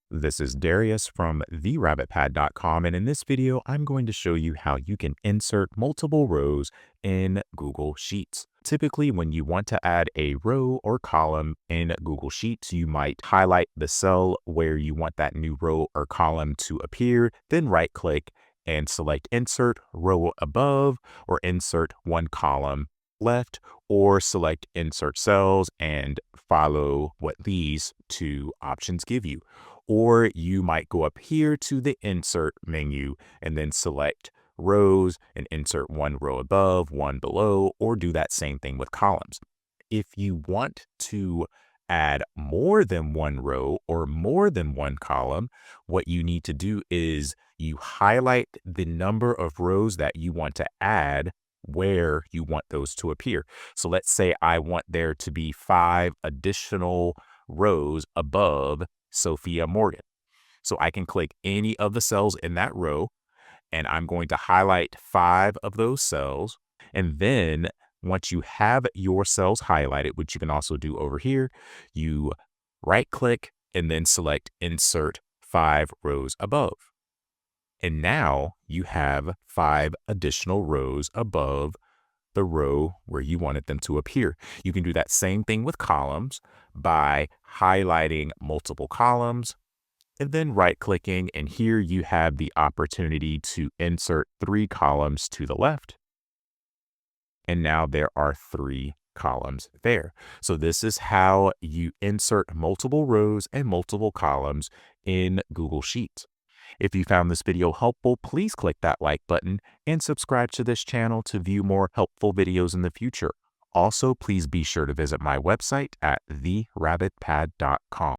This is Darius from therabbitpad.com, and in this video, I'm going to show you how you can insert multiple rows in Google Sheets. Typically, when you want to add a row or column in Google Sheets, you might highlight the cell where you want that new row or column to appear, then right-click and select Insert Row Above or Insert One Column Left, or select Insert Cells and follow what these two options give you. Or you might go up here to the Insert menu and then select Rows and insert one row above, one below, or do that same thing with columns. If you want to add more than one row or more than one column, what you need to do is you highlight the number of rows that you want to add where you want those to appear. So let's say I want there to be 5 additional rows above Sophia Morgan. So I can click any of the cells in that row, and I'm going to highlight 5 of those cells. And then once you have your cells highlighted, which you can also do over here, you right click and then select Insert 5 rows above. And now you have 5 additional rows above the row where you wanted them to appear. You can do that same thing with columns by highlighting multiple columns and then right-clicking, and here you have the opportunity to insert 3 columns to the left. And now there are 3 columns there. So this is how you insert multiple rows and multiple columns in Google Sheets. If you found this video helpful, please click that like button and subscribe to this channel to view more helpful videos in the future. Also, please be sure to visit my website at therabbitpad.com.